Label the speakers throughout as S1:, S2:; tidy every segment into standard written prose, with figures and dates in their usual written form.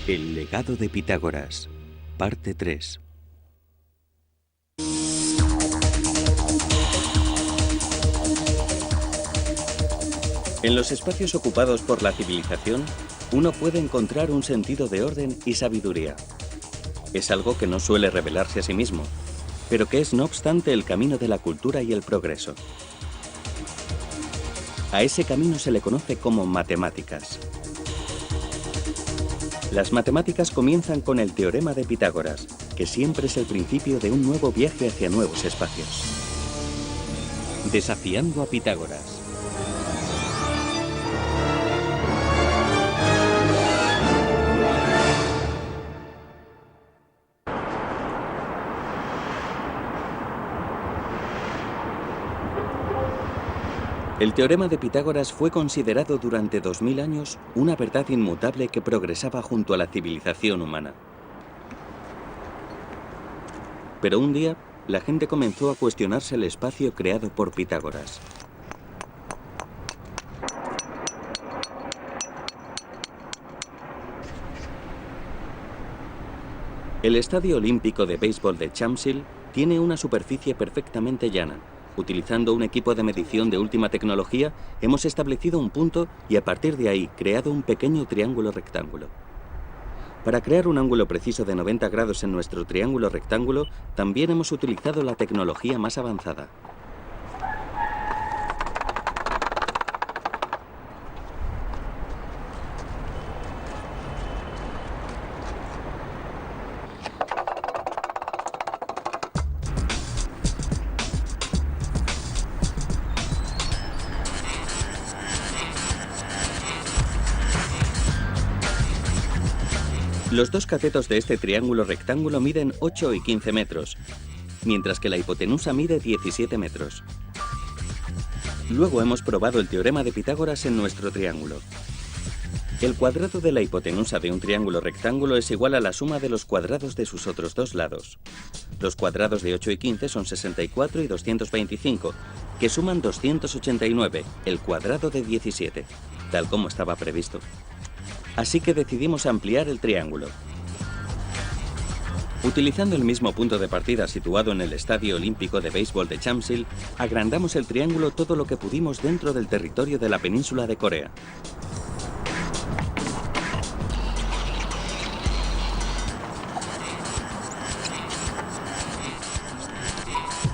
S1: El legado de Pitágoras, parte 3. En los espacios ocupados por la civilización, uno puede encontrar un sentido de orden y sabiduría. Es algo que no suele revelarse a sí mismo, pero que es no obstante el camino de la cultura y el progreso. A ese camino se le conoce como matemáticas. Las matemáticas comienzan con el teorema de Pitágoras, que siempre es el principio de un nuevo viaje hacia nuevos espacios. Desafiando a Pitágoras. El teorema de Pitágoras fue considerado durante 2000 años una verdad inmutable que progresaba junto a la civilización humana. Pero un día, la gente comenzó a cuestionarse el espacio creado por Pitágoras. El Estadio Olímpico de Béisbol de Shamsill tiene una superficie perfectamente llana. Utilizando un equipo de medición de última tecnología, hemos establecido un punto y a partir de ahí creado un pequeño triángulo rectángulo. Para crear un ángulo preciso de 90 grados en nuestro triángulo rectángulo, también hemos utilizado la tecnología más avanzada. Los dos catetos de este triángulo rectángulo miden 8 y 15 metros, mientras que la hipotenusa mide 17 metros. Luego hemos probado el teorema de Pitágoras en nuestro triángulo. El cuadrado de la hipotenusa de un triángulo rectángulo es igual a la suma de los cuadrados de sus otros dos lados. Los cuadrados de 8 y 15 son 64 y 225, que suman 289, el cuadrado de 17, tal como estaba previsto. Así que decidimos ampliar el triángulo. Utilizando el mismo punto de partida situado en el Estadio Olímpico de Béisbol de Shamsill, agrandamos el triángulo todo lo que pudimos dentro del territorio de la península de Corea.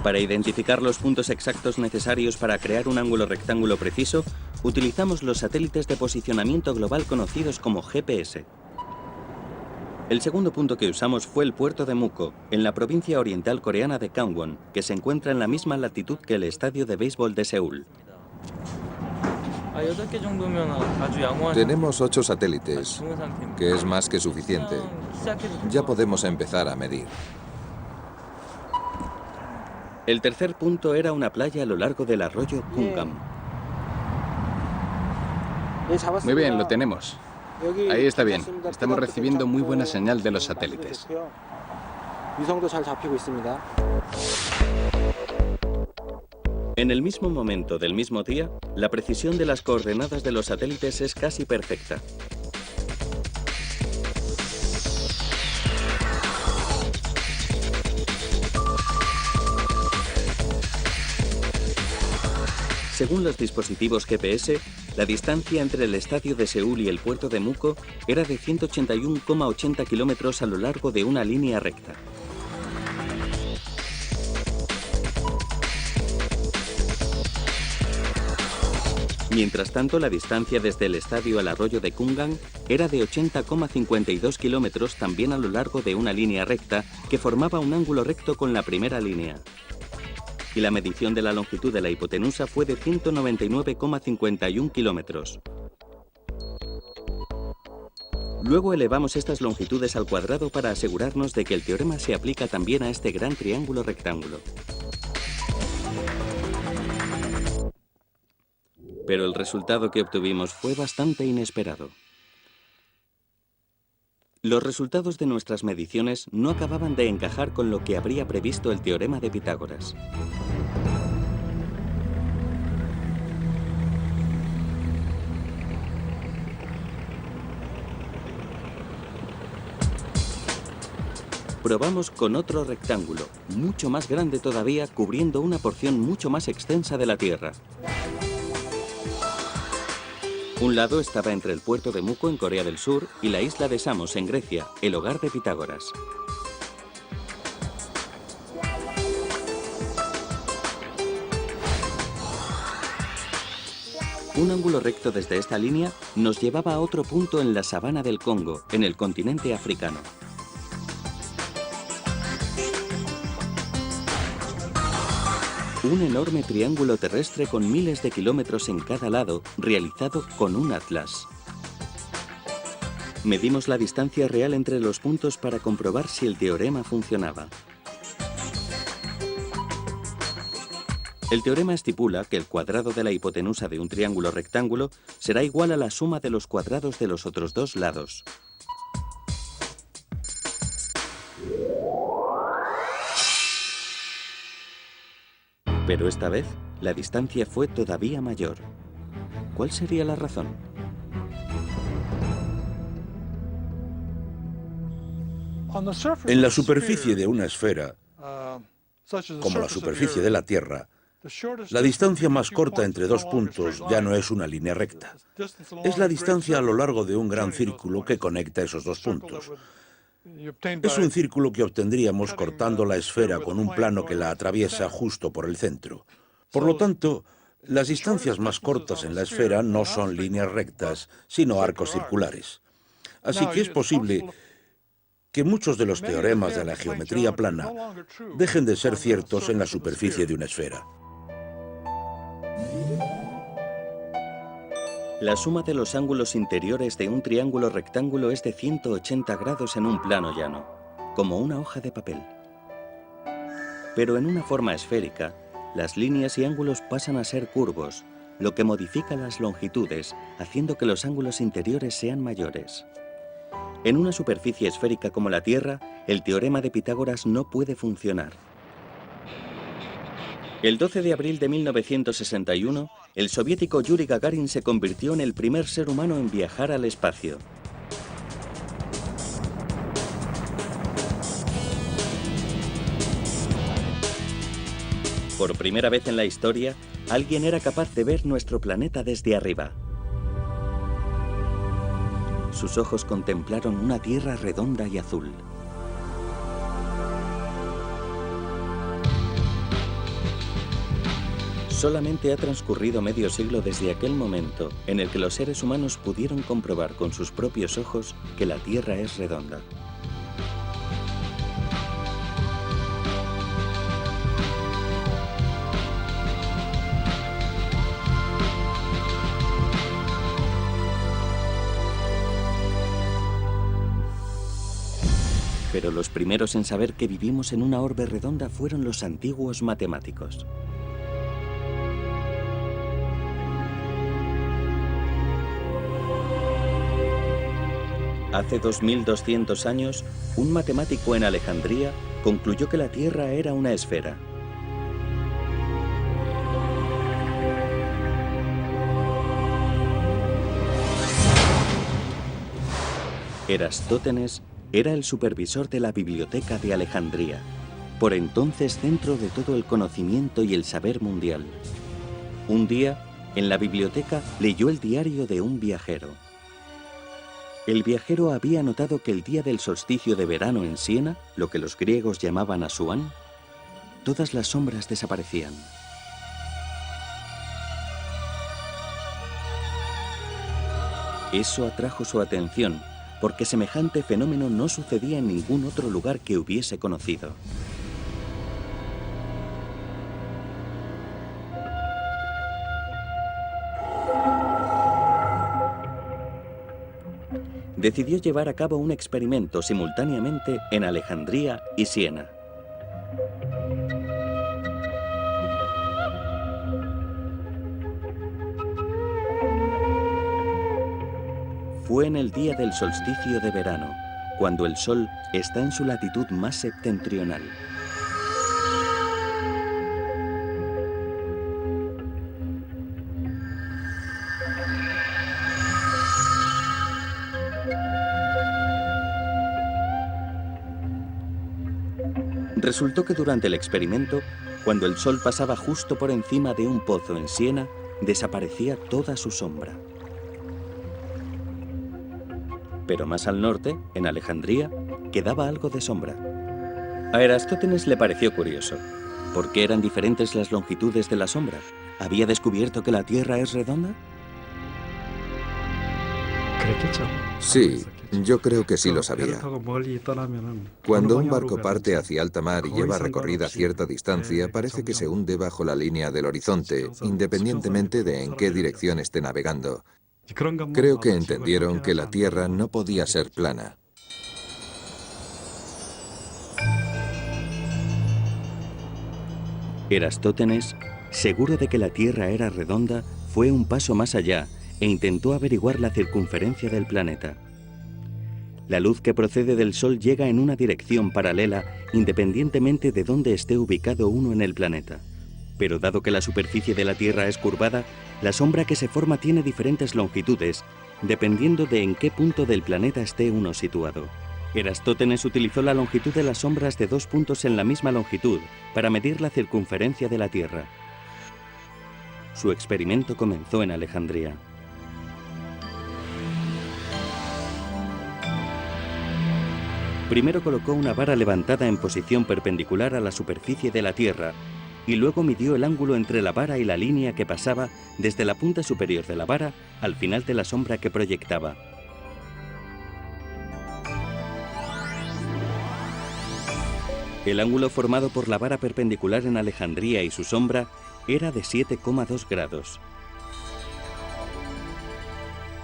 S1: Para identificar los puntos exactos necesarios para crear un ángulo rectángulo preciso, utilizamos los satélites de posicionamiento global conocidos como GPS. El segundo punto que usamos fue el puerto de Muko, en la provincia oriental coreana de Gangwon, que se encuentra en la misma latitud que el estadio de béisbol de Seúl.
S2: Tenemos 8 satélites, que es más que suficiente. Ya podemos empezar a medir.
S1: El tercer punto era una playa a lo largo del arroyo Kungang.
S3: Muy bien, lo tenemos. Ahí está bien. Estamos recibiendo muy buena señal de los satélites.
S1: En el mismo momento del mismo día, la precisión de las coordenadas de los satélites es casi perfecta. Según los dispositivos GPS, la distancia entre el estadio de Seúl y el puerto de Muko era de 181,80 kilómetros a lo largo de una línea recta. Mientras tanto, la distancia desde el estadio al arroyo de Kungang era de 80,52 kilómetros también a lo largo de una línea recta que formaba un ángulo recto con la primera línea. Y la medición de la longitud de la hipotenusa fue de 199,51 kilómetros. Luego elevamos estas longitudes al cuadrado para asegurarnos de que el teorema se aplica también a este gran triángulo rectángulo. Pero el resultado que obtuvimos fue bastante inesperado. Los resultados de nuestras mediciones no acababan de encajar con lo que habría previsto el teorema de Pitágoras. Probamos con otro rectángulo, mucho más grande todavía, cubriendo una porción mucho más extensa de la Tierra. Un lado estaba entre el puerto de Muko en Corea del Sur y la isla de Samos en Grecia, el hogar de Pitágoras. Un ángulo recto desde esta línea nos llevaba a otro punto en la sabana del Congo, en el continente africano. Un enorme triángulo terrestre con miles de kilómetros en cada lado, realizado con un atlas. Medimos la distancia real entre los puntos para comprobar si el teorema funcionaba. El teorema estipula que el cuadrado de la hipotenusa de un triángulo rectángulo será igual a la suma de los cuadrados de los otros dos lados. Pero esta vez, la distancia fue todavía mayor. ¿Cuál sería la razón?
S4: En la superficie de una esfera, como la superficie de la Tierra, la distancia más corta entre dos puntos ya no es una línea recta. Es la distancia a lo largo de un gran círculo que conecta esos dos puntos. Es un círculo que obtendríamos cortando la esfera con un plano que la atraviesa justo por el centro. Por lo tanto, las distancias más cortas en la esfera no son líneas rectas, sino arcos circulares. Así que es posible que muchos de los teoremas de la geometría plana dejen de ser ciertos en la superficie de una esfera.
S1: La suma de los ángulos interiores de un triángulo rectángulo es de 180 grados en un plano llano, como una hoja de papel. Pero en una forma esférica, las líneas y ángulos pasan a ser curvos, lo que modifica las longitudes, haciendo que los ángulos interiores sean mayores. En una superficie esférica como la Tierra, el teorema de Pitágoras no puede funcionar. El 12 de abril de 1961, el soviético Yuri Gagarin se convirtió en el primer ser humano en viajar al espacio. Por primera vez en la historia, alguien era capaz de ver nuestro planeta desde arriba. Sus ojos contemplaron una Tierra redonda y azul. Solamente ha transcurrido medio siglo desde aquel momento en el que los seres humanos pudieron comprobar con sus propios ojos que la Tierra es redonda. Pero los primeros en saber que vivimos en una orbe redonda fueron los antiguos matemáticos. Hace 2200 años, un matemático en Alejandría concluyó que la Tierra era una esfera. Erastótenes era el supervisor de la Biblioteca de Alejandría, por entonces centro de todo el conocimiento y el saber mundial. Un día, en la biblioteca, leyó el diario de un viajero. El viajero había notado que el día del solsticio de verano en Siena, lo que los griegos llamaban Asuán, todas las sombras desaparecían. Eso atrajo su atención, porque semejante fenómeno no sucedía en ningún otro lugar que hubiese conocido. Decidió llevar a cabo un experimento simultáneamente en Alejandría y Siena. Fue en el día del solsticio de verano, cuando el Sol está en su latitud más septentrional. Resultó que durante el experimento, cuando el sol pasaba justo por encima de un pozo en Siena, desaparecía toda su sombra. Pero más al norte, en Alejandría, quedaba algo de sombra. A Erastótenes le pareció curioso. ¿Por qué eran diferentes las longitudes de la sombra? ¿Había descubierto que la Tierra es redonda?
S2: Sí, yo creo que sí lo sabía. Cuando un barco parte hacia alta mar y lleva recorrida cierta distancia, parece que se hunde bajo la línea del horizonte, independientemente de en qué dirección esté navegando. Creo que entendieron que la Tierra no podía ser plana.
S1: Erastótenes, seguro de que la Tierra era redonda, fue un paso más allá e intentó averiguar la circunferencia del planeta. La luz que procede del Sol llega en una dirección paralela independientemente de dónde esté ubicado uno en el planeta. Pero dado que la superficie de la Tierra es curvada, la sombra que se forma tiene diferentes longitudes, dependiendo de en qué punto del planeta esté uno situado. Erastótenes utilizó la longitud de las sombras de dos puntos en la misma longitud para medir la circunferencia de la Tierra. Su experimento comenzó en Alejandría. Primero colocó una vara levantada en posición perpendicular a la superficie de la Tierra y luego midió el ángulo entre la vara y la línea que pasaba desde la punta superior de la vara al final de la sombra que proyectaba. El ángulo formado por la vara perpendicular en Alejandría y su sombra era de 7,2 grados.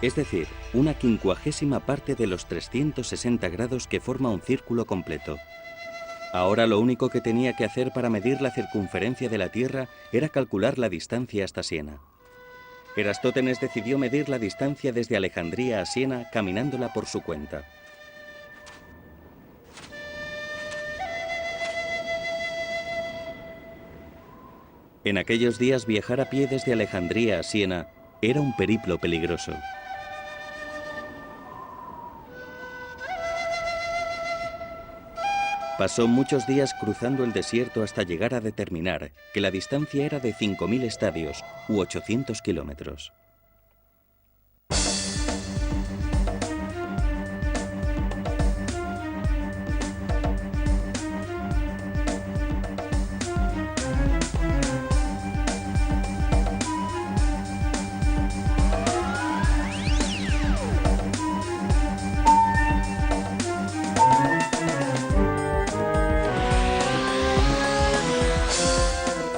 S1: Es decir, una 50ª parte de los 360 grados que forma un círculo completo. Ahora lo único que tenía que hacer para medir la circunferencia de la Tierra era calcular la distancia hasta Siena. Erastótenes decidió medir la distancia desde Alejandría a Siena caminándola por su cuenta. En aquellos días viajar a pie desde Alejandría a Siena era un periplo peligroso. Pasó muchos días cruzando el desierto hasta llegar a determinar que la distancia era de 5.000 estadios u 800 kilómetros.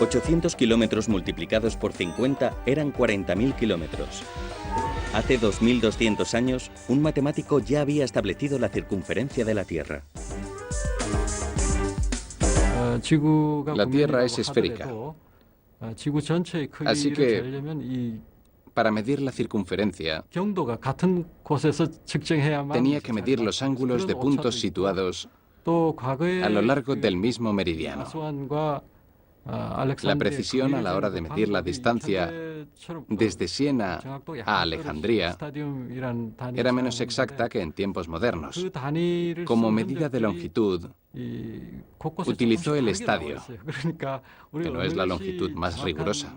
S1: ...800 kilómetros multiplicados por 50 eran 40.000 kilómetros. Hace 2.200 años, un matemático ya había establecido la circunferencia de la Tierra.
S3: La Tierra es esférica. Así que, para medir la circunferencia, tenía que medir los ángulos de puntos situados a lo largo del mismo meridiano. La precisión a la hora de medir la distancia desde Siena a Alejandría era menos exacta que en tiempos modernos. Como medida de longitud, utilizó el estadio, que no es la longitud más rigurosa.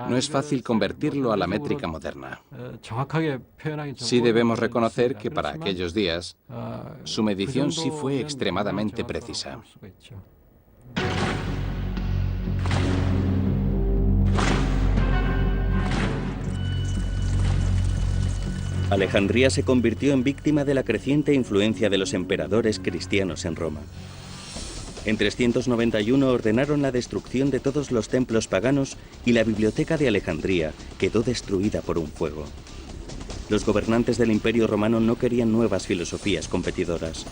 S3: No es fácil convertirlo a la métrica moderna. Sí debemos reconocer que para aquellos días, su medición sí fue extremadamente precisa.
S1: Alejandría se convirtió en víctima de la creciente influencia de los emperadores cristianos en Roma. En 391 ordenaron la destrucción de todos los templos paganos y la biblioteca de Alejandría quedó destruida por un fuego. Los gobernantes del Imperio Romano no querían nuevas filosofías competidoras.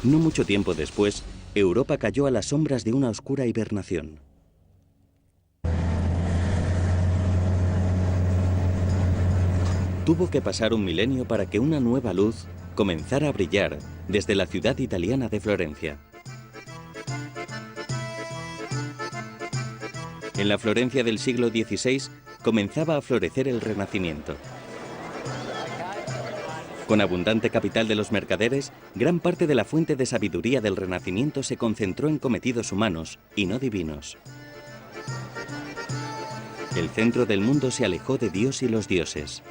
S1: No mucho tiempo después, Europa cayó a las sombras de una oscura hibernación. Tuvo que pasar un milenio para que una nueva luz comenzara a brillar desde la ciudad italiana de Florencia. En la Florencia del siglo XVI comenzaba a florecer el Renacimiento. Con abundante capital de los mercaderes, gran parte de la fuente de sabiduría del Renacimiento se concentró en cometidos humanos y no divinos. El centro del mundo se alejó de Dios y los dioses,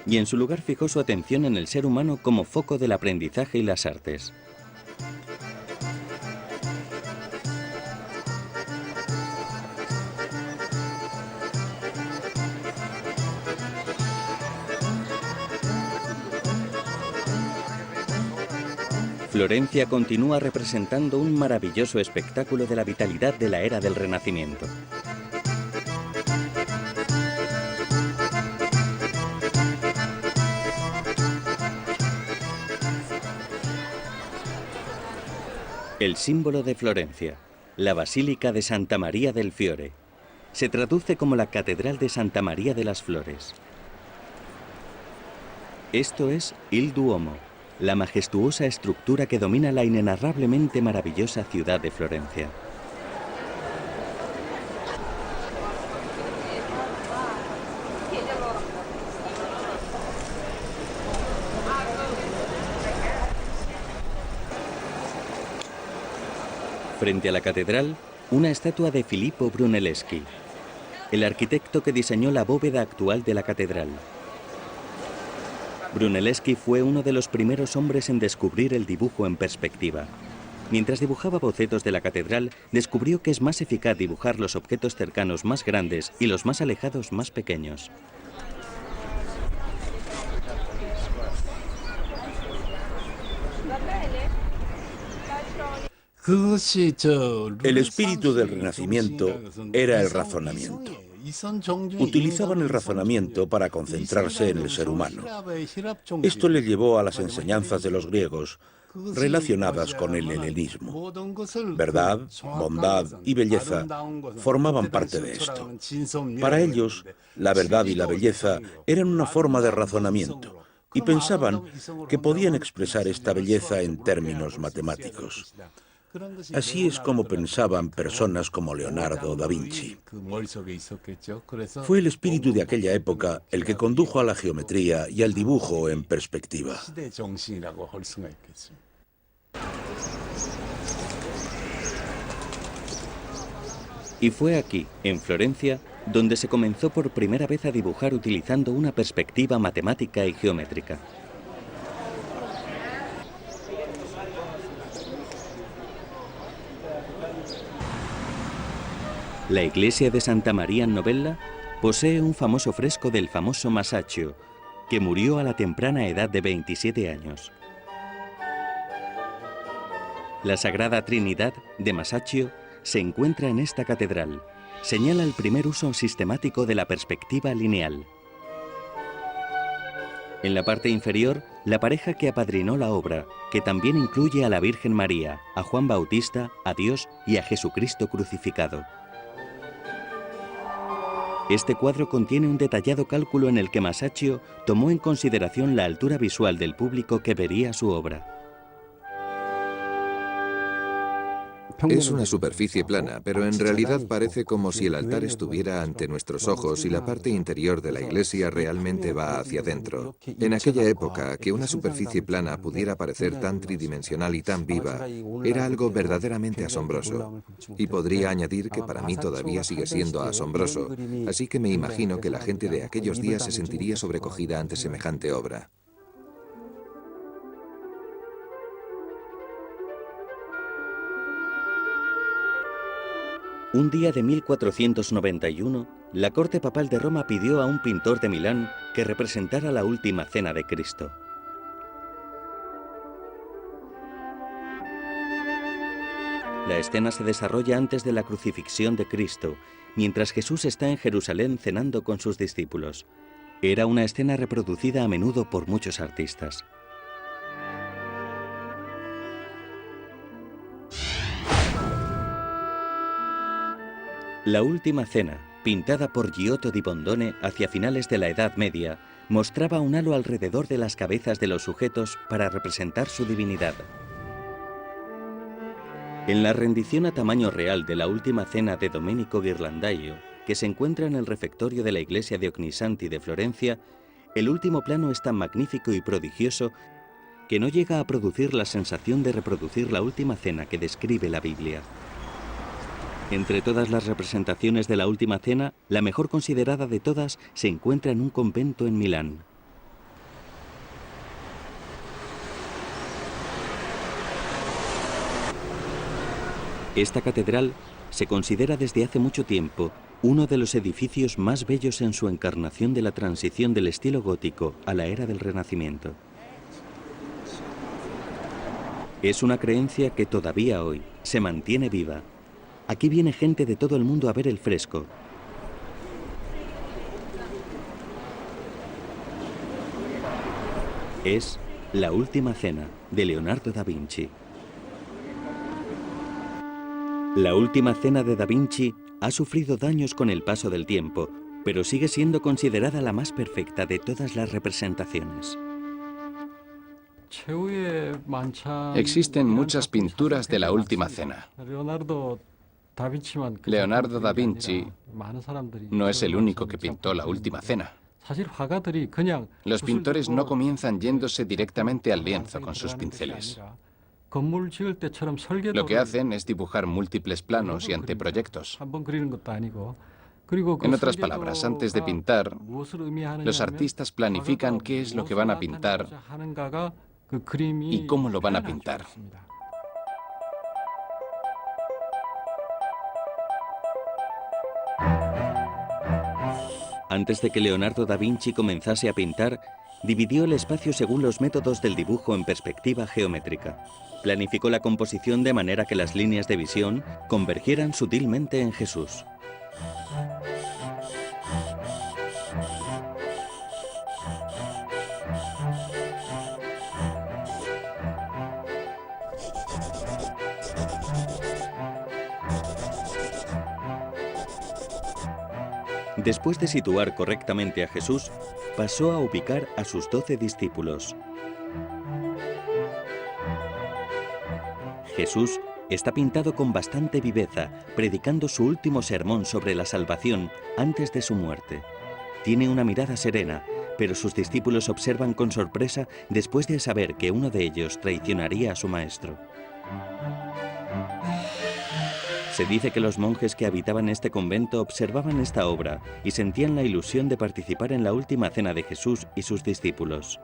S1: y en su lugar fijó su atención en el ser humano como foco del aprendizaje y las artes. Florencia continúa representando un maravilloso espectáculo de la vitalidad de la era del Renacimiento. El símbolo de Florencia, la Basílica de Santa María del Fiore, se traduce como la Catedral de Santa María de las Flores. Esto es Il Duomo, la majestuosa estructura que domina la inenarrablemente maravillosa ciudad de Florencia. Frente a la catedral, una estatua de Filippo Brunelleschi, el arquitecto que diseñó la bóveda actual de la catedral. Brunelleschi fue uno de los primeros hombres en descubrir el dibujo en perspectiva. Mientras dibujaba bocetos de la catedral, descubrió que es más eficaz dibujar los objetos cercanos más grandes y los más alejados más pequeños.
S4: El espíritu del Renacimiento era el razonamiento. Utilizaban el razonamiento para concentrarse en el ser humano. Esto le llevó a las enseñanzas de los griegos relacionadas con el helenismo. Verdad, bondad y belleza formaban parte de esto. Para ellos, la verdad y la belleza eran una forma de razonamiento y pensaban que podían expresar esta belleza en términos matemáticos. Así es como pensaban personas como Leonardo da Vinci. Fue el espíritu de aquella época el que condujo a la geometría y al dibujo en perspectiva.
S1: Y fue aquí, en Florencia, donde se comenzó por primera vez a dibujar utilizando una perspectiva matemática y geométrica. La iglesia de Santa María Novella posee un famoso fresco del famoso Masaccio, que murió a la temprana edad de 27 años. La Sagrada Trinidad de Masaccio se encuentra en esta catedral. Señala el primer uso sistemático de la perspectiva lineal. En la parte inferior, la pareja que apadrinó la obra, que también incluye a la Virgen María, a Juan Bautista, a Dios y a Jesucristo crucificado. Este cuadro contiene un detallado cálculo en el que Masaccio tomó en consideración la altura visual del público que vería su obra.
S2: Es una superficie plana, pero en realidad parece como si el altar estuviera ante nuestros ojos y la parte interior de la iglesia realmente va hacia adentro. En aquella época, que una superficie plana pudiera parecer tan tridimensional y tan viva, era algo verdaderamente asombroso. Y podría añadir que para mí todavía sigue siendo asombroso, así que me imagino que la gente de aquellos días se sentiría sobrecogida ante semejante obra.
S1: Un día de 1491, la corte papal de Roma pidió a un pintor de Milán que representara la última cena de Cristo. La escena se desarrolla antes de la crucifixión de Cristo, mientras Jesús está en Jerusalén cenando con sus discípulos. Era una escena reproducida a menudo por muchos artistas. La última cena, pintada por Giotto di Bondone hacia finales de la Edad Media, mostraba un halo alrededor de las cabezas de los sujetos para representar su divinidad. En la rendición a tamaño real de la última cena de Domenico Ghirlandaio, que se encuentra en el refectorio de la iglesia de Ognissanti de Florencia, el último plano es tan magnífico y prodigioso que no llega a producir la sensación de reproducir la última cena que describe la Biblia. Entre todas las representaciones de la última cena, la mejor considerada de todas se encuentra en un convento en Milán. Esta catedral se considera desde hace mucho tiempo uno de los edificios más bellos en su encarnación de la transición del estilo gótico a la era del Renacimiento. Es una creencia que todavía hoy se mantiene viva. Aquí viene gente de todo el mundo a ver el fresco. Es La Última Cena, de Leonardo da Vinci. La Última Cena de Da Vinci ha sufrido daños con el paso del tiempo, pero sigue siendo considerada la más perfecta de todas las representaciones.
S3: Existen muchas pinturas de La Última Cena. Leonardo da Vinci no es el único que pintó La Última Cena. Los pintores no comienzan yéndose directamente al lienzo con sus pinceles. Lo que hacen es dibujar múltiples planos y anteproyectos. En otras palabras, antes de pintar, los artistas planifican qué es lo que van a pintar y cómo lo van a pintar.
S1: Antes de que Leonardo da Vinci comenzase a pintar, dividió el espacio según los métodos del dibujo en perspectiva geométrica. Planificó la composición de manera que las líneas de visión convergieran sutilmente en Jesús. Después de situar correctamente a Jesús, pasó a ubicar a sus 12 discípulos. Jesús está pintado con bastante viveza, predicando su último sermón sobre la salvación antes de su muerte. Tiene una mirada serena, pero sus discípulos observan con sorpresa después de saber que uno de ellos traicionaría a su maestro. Se dice que los monjes que habitaban este convento observaban esta obra y sentían la ilusión de participar en la última cena de Jesús y sus discípulos.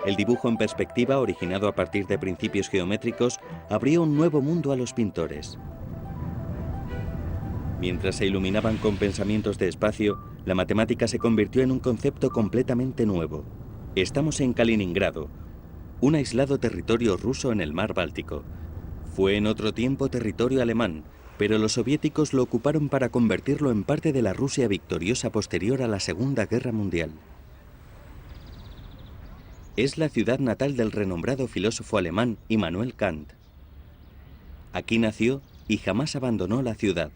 S1: El dibujo en perspectiva, originado a partir de principios geométricos, abrió un nuevo mundo a los pintores. Mientras se iluminaban con pensamientos de espacio, la matemática se convirtió en un concepto completamente nuevo. Estamos en Kaliningrado, un aislado territorio ruso en el mar Báltico. Fue en otro tiempo territorio alemán, pero los soviéticos lo ocuparon para convertirlo en parte de la Rusia victoriosa posterior a la Segunda Guerra Mundial. Es la ciudad natal del renombrado filósofo alemán Immanuel Kant. Aquí nació y jamás abandonó la ciudad.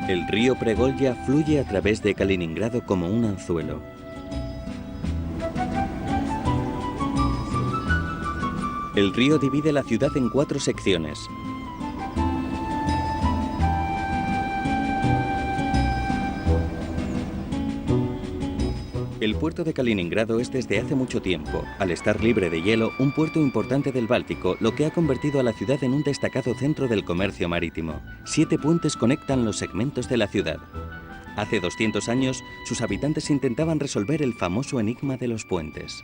S1: El río Pregolya fluye a través de Kaliningrado como un anzuelo. El río divide la ciudad en 4 secciones. El puerto de Kaliningrado es desde hace mucho tiempo, al estar libre de hielo, un puerto importante del Báltico, lo que ha convertido a la ciudad en un destacado centro del comercio marítimo. 7 puentes conectan los segmentos de la ciudad. Hace 200 años, sus habitantes intentaban resolver el famoso enigma de los puentes.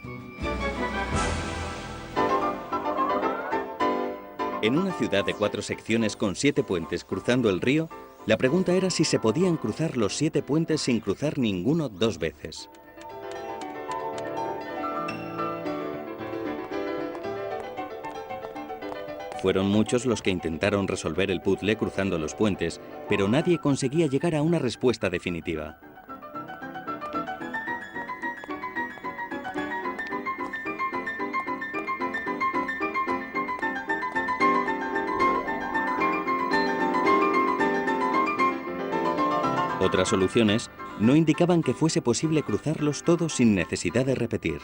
S1: En una ciudad de 4 secciones con 7 puentes cruzando el río, la pregunta era si se podían cruzar los 7 puentes sin cruzar ninguno 2 veces. Fueron muchos los que intentaron resolver el puzzle cruzando los puentes, pero nadie conseguía llegar a una respuesta definitiva. Otras soluciones no indicaban que fuese posible cruzarlos todos sin necesidad de repetir.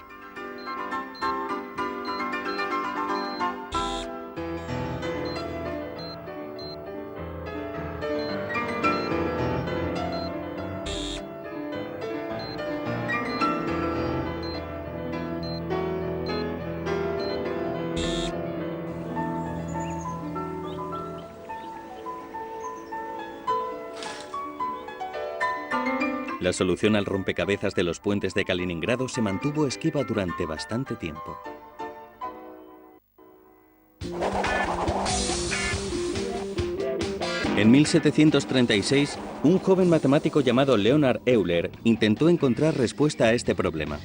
S1: La solución al rompecabezas de los puentes de Kaliningrado se mantuvo esquiva durante bastante tiempo. En 1736, un joven matemático llamado Leonhard Euler intentó encontrar respuesta a este problema.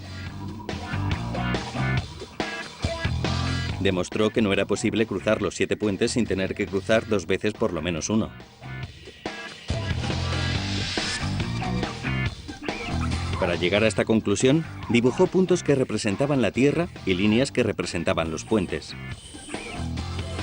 S1: Demostró que no era posible cruzar los 7 puentes sin tener que cruzar 2 veces por lo menos uno. Para llegar a esta conclusión, dibujó puntos que representaban la Tierra y líneas que representaban los puentes.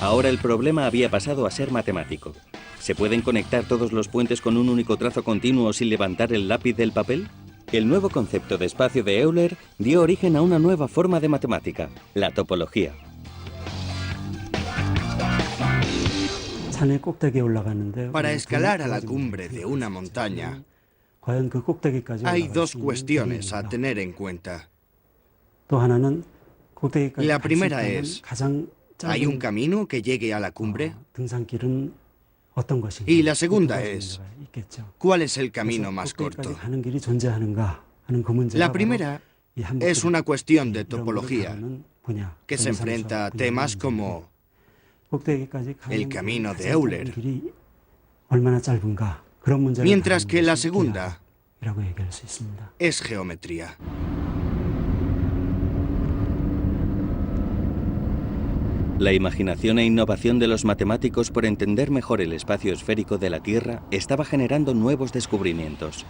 S1: Ahora el problema había pasado a ser matemático. ¿Se pueden conectar todos los puentes con un único trazo continuo sin levantar el lápiz del papel? El nuevo concepto de espacio de Euler dio origen a una nueva forma de matemática, la topología.
S5: Para escalar a la cumbre de una montaña, hay 2 cuestiones a tener en cuenta. La primera es, ¿hay un camino que llegue a la cumbre? Y la segunda es, ¿cuál es el camino más corto? La primera es una cuestión de topología, que se enfrenta a temas como el camino de Euler, mientras que la segunda es geometría.
S1: La imaginación e innovación de los matemáticos por entender mejor el espacio esférico de la Tierra estaba generando nuevos descubrimientos.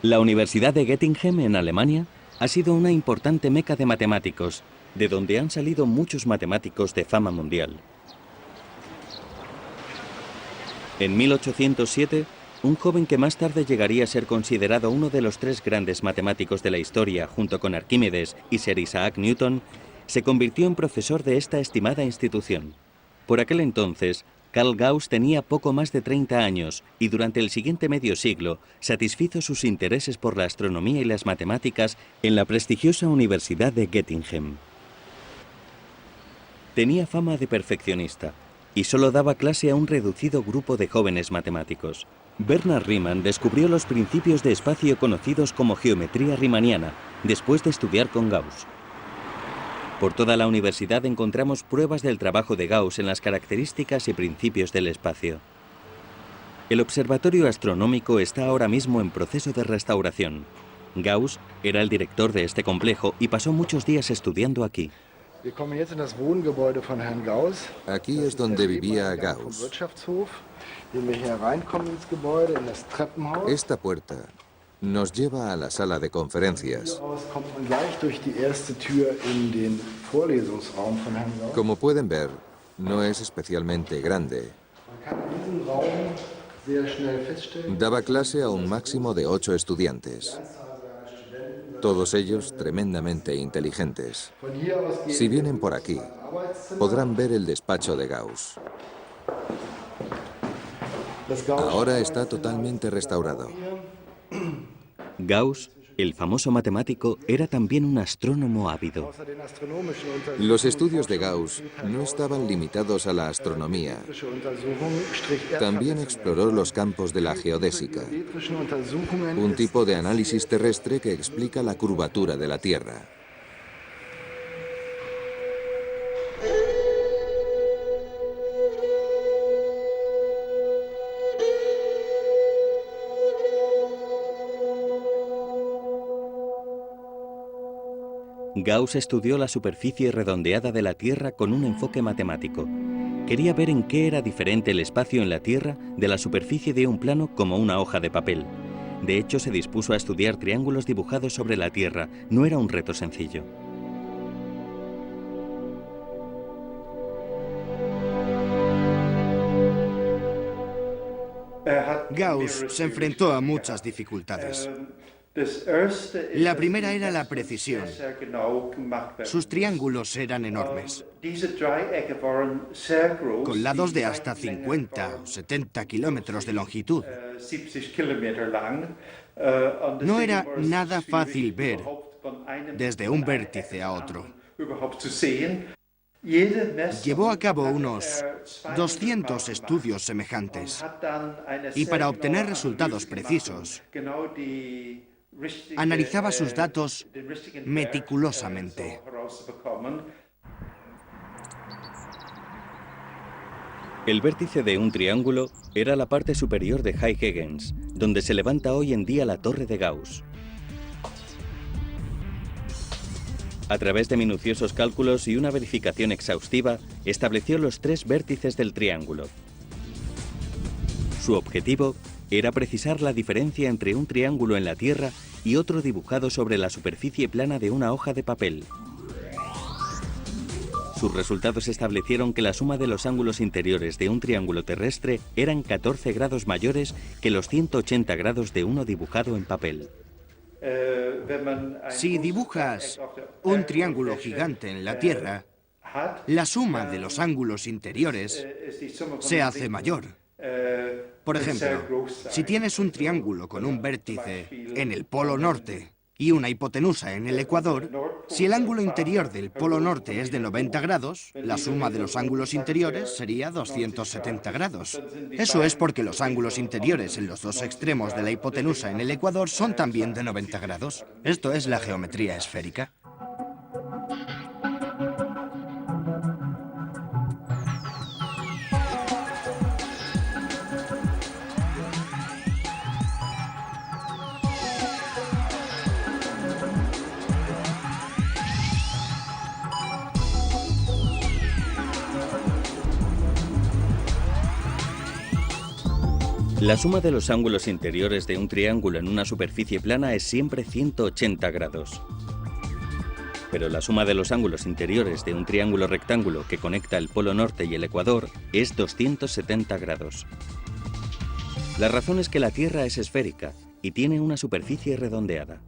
S1: La Universidad de Göttingen, en Alemania, ha sido una importante meca de matemáticos, de donde han salido muchos matemáticos de fama mundial. En 1807, un joven que más tarde llegaría a ser considerado uno de los 3 grandes matemáticos de la historia, junto con Arquímedes y Sir Isaac Newton, se convirtió en profesor de esta estimada institución. Por aquel entonces, Carl Gauss tenía poco más de 30 años y durante el siguiente medio siglo satisfizo sus intereses por la astronomía y las matemáticas en la prestigiosa Universidad de Göttingen. Tenía fama de perfeccionista y solo daba clase a un reducido grupo de jóvenes matemáticos. Bernhard Riemann descubrió los principios de espacio conocidos como geometría riemanniana, después de estudiar con Gauss. Por toda la universidad encontramos pruebas del trabajo de Gauss en las características y principios del espacio. El observatorio astronómico está ahora mismo en proceso de restauración. Gauss era el director de este complejo y pasó muchos días estudiando aquí.
S2: Aquí es donde vivía Gauss. Esta puerta nos lleva a la sala de conferencias. Como pueden ver, no es especialmente grande. Daba clase a un máximo de 8 estudiantes. Todos ellos tremendamente inteligentes. Si vienen por aquí, podrán ver el despacho de Gauss. Ahora está totalmente restaurado.
S1: Gauss, el famoso matemático, era también un astrónomo ávido.
S2: Los estudios de Gauss no estaban limitados a la astronomía. También exploró los campos de la geodésica, un tipo de análisis terrestre que explica la curvatura de la Tierra.
S1: Gauss estudió la superficie redondeada de la Tierra con un enfoque matemático. Quería ver en qué era diferente el espacio en la Tierra de la superficie de un plano como una hoja de papel. De hecho, se dispuso a estudiar triángulos dibujados sobre la Tierra. No era un reto sencillo.
S5: Gauss se enfrentó a muchas dificultades. La primera era la precisión. Sus triángulos eran enormes, con lados de hasta 50 o 70 kilómetros de longitud. No era nada fácil ver desde un vértice a otro. Llevó a cabo unos 200 estudios semejantes y para obtener resultados precisos, analizaba sus datos meticulosamente.
S1: El vértice de un triángulo era la parte superior de Huygens, donde se levanta hoy en día la torre de Gauss. A través de minuciosos cálculos y una verificación exhaustiva, estableció los 3 vértices del triángulo. Su objetivo era precisar la diferencia entre un triángulo en la Tierra y otro dibujado sobre la superficie plana de una hoja de papel. Sus resultados establecieron que la suma de los ángulos interiores de un triángulo terrestre eran 14 grados mayores que los 180 grados de uno dibujado en papel.
S5: Si dibujas un triángulo gigante en la Tierra, la suma de los ángulos interiores se hace mayor. Por ejemplo, si tienes un triángulo con un vértice en el polo norte y una hipotenusa en el ecuador, si el ángulo interior del polo norte es de 90 grados, la suma de los ángulos interiores sería 270 grados. Eso es porque los ángulos interiores en los 2 extremos de la hipotenusa en el ecuador son también de 90 grados. Esto es la geometría esférica.
S1: La suma de los ángulos interiores de un triángulo en una superficie plana es siempre 180 grados. Pero la suma de los ángulos interiores de un triángulo rectángulo que conecta el polo norte y el ecuador es 270 grados. La razón es que la Tierra es esférica y tiene una superficie redondeada.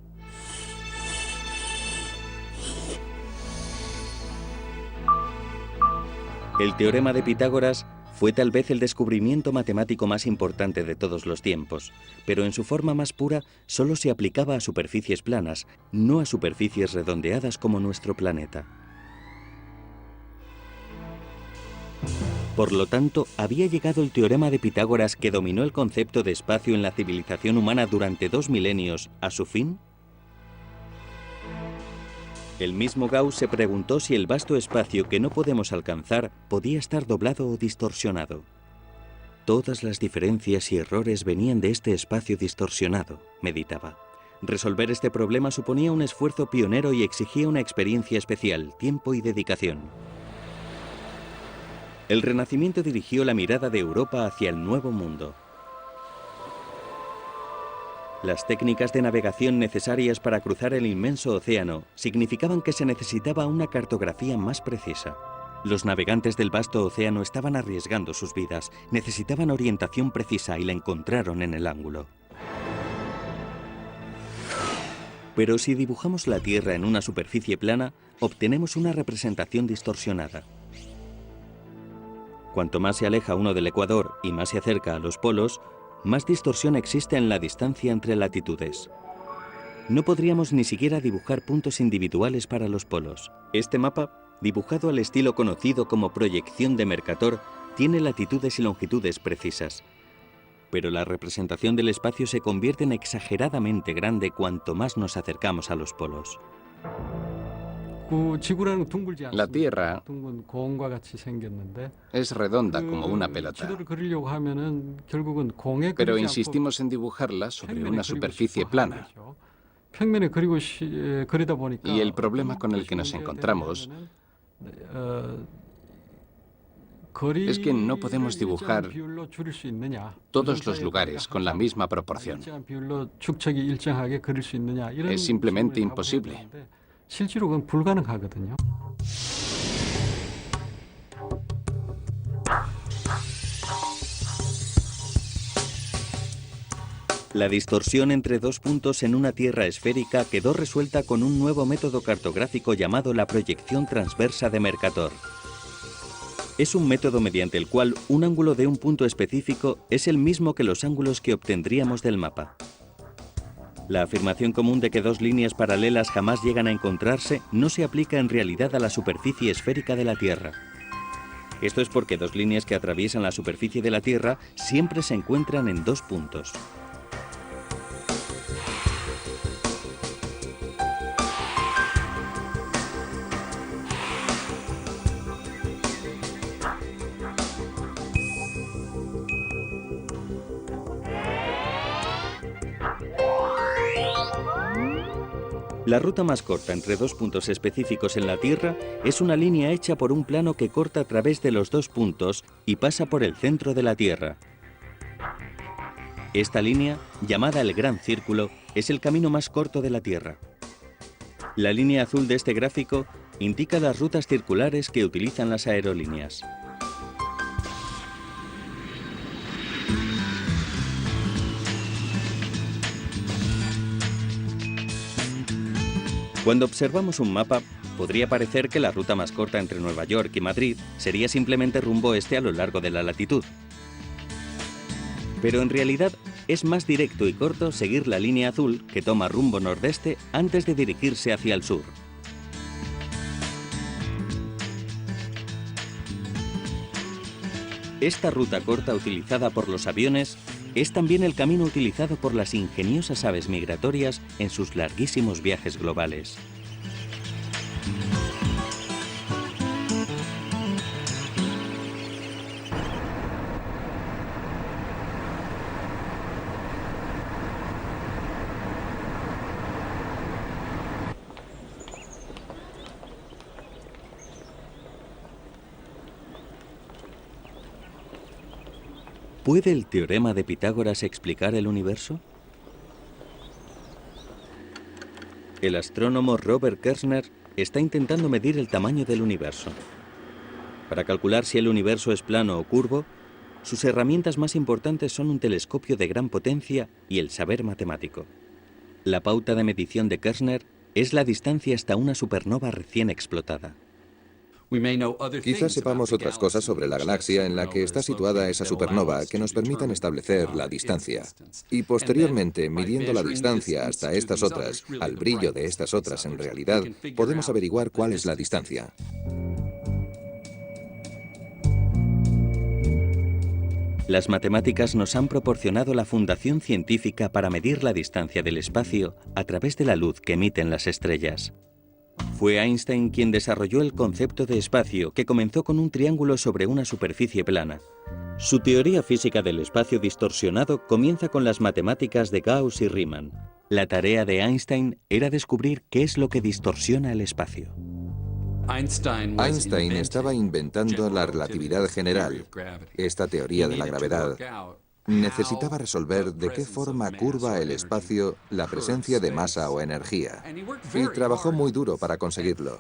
S1: El teorema de Pitágoras fue tal vez el descubrimiento matemático más importante de todos los tiempos, pero en su forma más pura solo se aplicaba a superficies planas, no a superficies redondeadas como nuestro planeta. Por lo tanto, había llegado el teorema de Pitágoras que dominó el concepto de espacio en la civilización humana durante 2 milenios a su fin. El mismo Gauss se preguntó si el vasto espacio que no podemos alcanzar podía estar doblado o distorsionado. Todas las diferencias y errores venían de este espacio distorsionado, meditaba. Resolver este problema suponía un esfuerzo pionero y exigía una experiencia especial, tiempo y dedicación. El Renacimiento dirigió la mirada de Europa hacia el Nuevo Mundo. Las técnicas de navegación necesarias para cruzar el inmenso océano significaban que se necesitaba una cartografía más precisa. Los navegantes del vasto océano estaban arriesgando sus vidas, necesitaban orientación precisa y la encontraron en el ángulo. Pero si dibujamos la Tierra en una superficie plana, obtenemos una representación distorsionada. Cuanto más se aleja uno del ecuador y más se acerca a los polos, más distorsión existe en la distancia entre latitudes. No podríamos ni siquiera dibujar puntos individuales para los polos. Este mapa, dibujado al estilo conocido como proyección de Mercator, tiene latitudes y longitudes precisas. Pero la representación del espacio se convierte en exageradamente grande cuanto más nos acercamos a los polos.
S3: La Tierra es redonda como una pelota, pero insistimos en dibujarla sobre una superficie plana. Y el problema con el que nos encontramos es que no podemos dibujar todos los lugares con la misma proporción. Es simplemente imposible.
S1: La distorsión entre 2 puntos en una Tierra esférica quedó resuelta con un nuevo método cartográfico llamado la proyección transversa de Mercator. Es un método mediante el cual un ángulo de un punto específico es el mismo que los ángulos que obtendríamos del mapa. La afirmación común de que dos líneas paralelas jamás llegan a encontrarse no se aplica en realidad a la superficie esférica de la Tierra. Esto es porque dos líneas que atraviesan la superficie de la Tierra siempre se encuentran en dos puntos. La ruta más corta entre dos puntos específicos en la Tierra es una línea hecha por un plano que corta a través de los dos puntos y pasa por el centro de la Tierra. Esta línea, llamada el Gran Círculo, es el camino más corto de la Tierra. La línea azul de este gráfico indica las rutas circulares que utilizan las aerolíneas. Cuando observamos un mapa, podría parecer que la ruta más corta entre Nueva York y Madrid sería simplemente rumbo este a lo largo de la latitud. Pero en realidad es más directo y corto seguir la línea azul que toma rumbo nordeste antes de dirigirse hacia el sur. Esta ruta corta utilizada por los aviones es también el camino utilizado por las ingeniosas aves migratorias en sus larguísimos viajes globales. ¿Puede el teorema de Pitágoras explicar el universo? El astrónomo Robert Kirshner está intentando medir el tamaño del universo. Para calcular si el universo es plano o curvo, sus herramientas más importantes son un telescopio de gran potencia y el saber matemático. La pauta de medición de Kirshner es la distancia hasta una supernova recién explotada.
S2: Quizás sepamos otras cosas sobre la galaxia en la que está situada esa supernova que nos permitan establecer la distancia. Y posteriormente, midiendo la distancia hasta estas otras, al brillo de estas otras en realidad, podemos averiguar cuál es la distancia.
S1: Las matemáticas nos han proporcionado la fundación científica para medir la distancia del espacio a través de la luz que emiten las estrellas. Fue Einstein quien desarrolló el concepto de espacio, que comenzó con un triángulo sobre una superficie plana. Su teoría física del espacio distorsionado comienza con las matemáticas de Gauss y Riemann. La tarea de Einstein era descubrir qué es lo que distorsiona el espacio.
S2: Einstein estaba inventando la relatividad general, esta teoría de la gravedad. Necesitaba resolver de qué forma curva el espacio la presencia de masa o energía. Y trabajó muy duro para conseguirlo.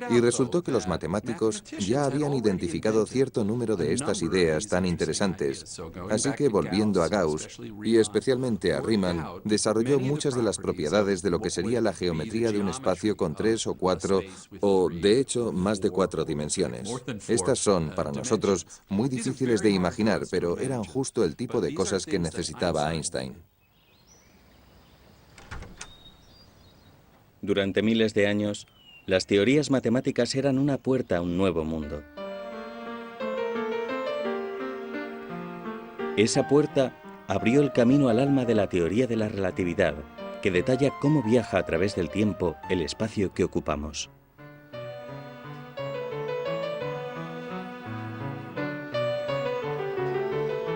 S2: Y resultó que los matemáticos ya habían identificado cierto número de estas ideas tan interesantes. Así que, volviendo a Gauss, y especialmente a Riemann, desarrolló muchas de las propiedades de lo que sería la geometría de un espacio con 3 o 4, o de hecho, más de 4 dimensiones. Estas son, para nosotros, muy difíciles de imaginar, pero eran justo el tipo de cosas que necesitaba Einstein.
S1: Durante miles de años, las teorías matemáticas eran una puerta a un nuevo mundo. Esa puerta abrió el camino al alma de la teoría de la relatividad, que detalla cómo viaja a través del tiempo el espacio que ocupamos.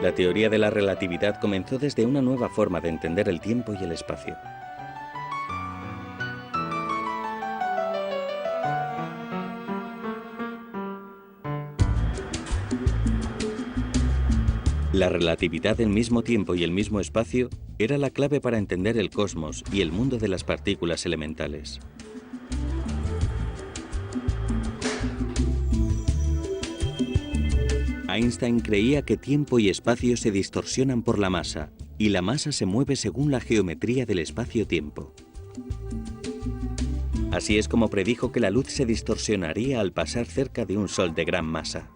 S1: La teoría de la relatividad comenzó desde una nueva forma de entender el tiempo y el espacio. La relatividad del mismo tiempo y el mismo espacio era la clave para entender el cosmos y el mundo de las partículas elementales. Einstein creía que tiempo y espacio se distorsionan por la masa, y la masa se mueve según la geometría del espacio-tiempo. Así es como predijo que la luz se distorsionaría al pasar cerca de un sol de gran masa.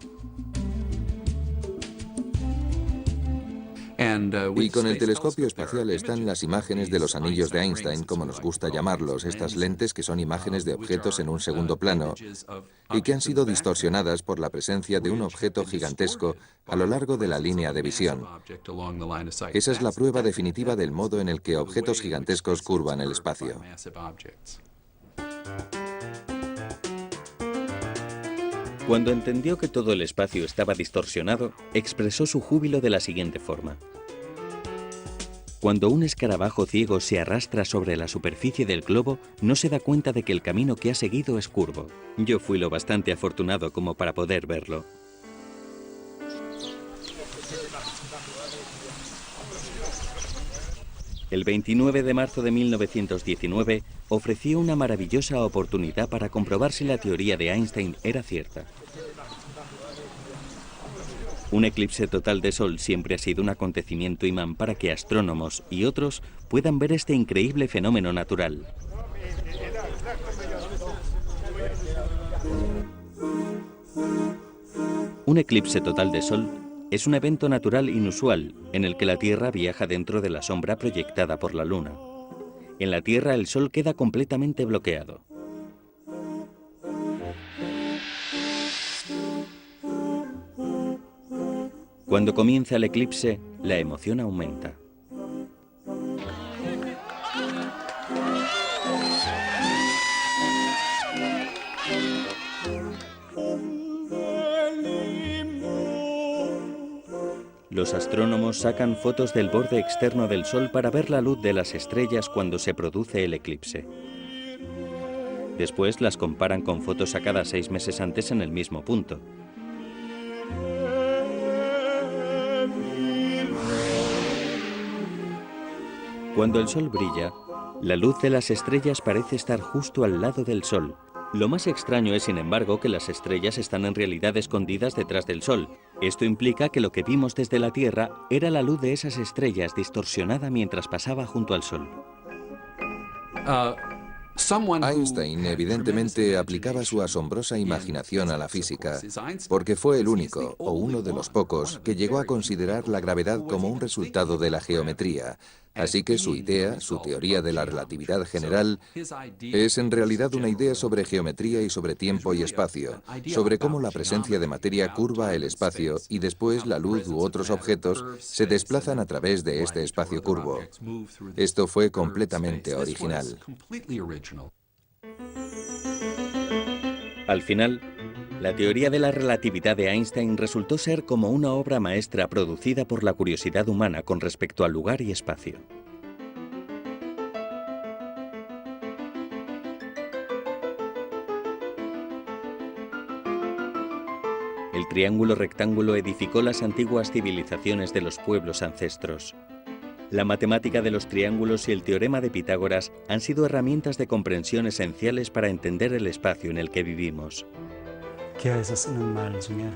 S2: Y con el telescopio espacial están las imágenes de los anillos de Einstein, como nos gusta llamarlos, estas lentes que son imágenes de objetos en un segundo plano y que han sido distorsionadas por la presencia de un objeto gigantesco a lo largo de la línea de visión. Esa es la prueba definitiva del modo en el que objetos gigantescos curvan el espacio.
S1: Cuando entendió que todo el espacio estaba distorsionado, expresó su júbilo de la siguiente forma. Cuando un escarabajo ciego se arrastra sobre la superficie del globo, no se da cuenta de que el camino que ha seguido es curvo. Yo fui lo bastante afortunado como para poder verlo. El 29 de marzo de 1919 ofreció una maravillosa oportunidad para comprobar si la teoría de Einstein era cierta. Un eclipse total de Sol siempre ha sido un acontecimiento imán para que astrónomos y otros puedan ver este increíble fenómeno natural. Un eclipse total de Sol es un evento natural inusual en el que la Tierra viaja dentro de la sombra proyectada por la Luna. En la Tierra el Sol queda completamente bloqueado. Cuando comienza el eclipse, la emoción aumenta. Los astrónomos sacan fotos del borde externo del Sol para ver la luz de las estrellas cuando se produce el eclipse. Después las comparan con fotos sacadas 6 meses antes en el mismo punto. Cuando el Sol brilla, la luz de las estrellas parece estar justo al lado del Sol. Lo más extraño es, sin embargo, que las estrellas están en realidad escondidas detrás del Sol. Esto implica que lo que vimos desde la Tierra era la luz de esas estrellas distorsionada mientras pasaba junto al Sol.
S2: Einstein evidentemente aplicaba su asombrosa imaginación a la física, porque fue el único, o uno de los pocos, que llegó a considerar la gravedad como un resultado de la geometría. Así que su idea, su teoría de la relatividad general, es en realidad una idea sobre geometría y sobre tiempo y espacio, sobre cómo la presencia de materia curva el espacio y después la luz u otros objetos se desplazan a través de este espacio curvo. Esto fue completamente original.
S1: Al final, la teoría de la relatividad de Einstein resultó ser como una obra maestra producida por la curiosidad humana con respecto al lugar y espacio. El triángulo rectángulo edificó las antiguas civilizaciones de los pueblos ancestros. La matemática de los triángulos y el teorema de Pitágoras han sido herramientas de comprensión esenciales para entender el espacio en el que vivimos.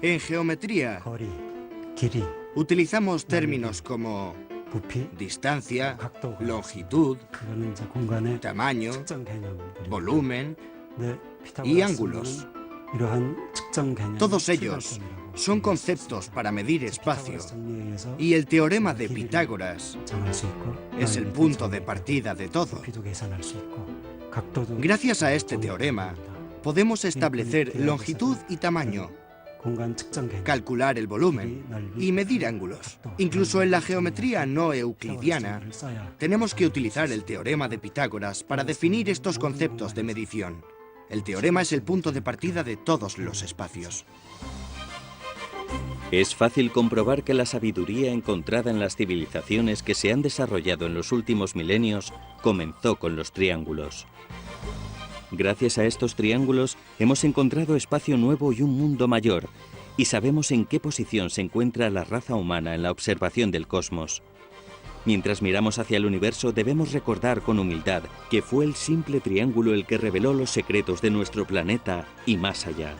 S5: En geometría utilizamos términos como distancia, longitud, tamaño, volumen y ángulos. Todos ellos son conceptos para medir espacio, y el teorema de Pitágoras es el punto de partida de todo. Gracias a este teorema, podemos establecer longitud y tamaño, calcular el volumen y medir ángulos. Incluso en la geometría no euclidiana, tenemos que utilizar el teorema de Pitágoras para definir estos conceptos de medición. El teorema es el punto de partida de todos los espacios.
S1: Es fácil comprobar que la sabiduría encontrada en las civilizaciones que se han desarrollado en los últimos milenios comenzó con los triángulos. Gracias a estos triángulos hemos encontrado espacio nuevo y un mundo mayor, y sabemos en qué posición se encuentra la raza humana en la observación del cosmos. Mientras miramos hacia el universo, debemos recordar con humildad que fue el simple triángulo el que reveló los secretos de nuestro planeta y más allá.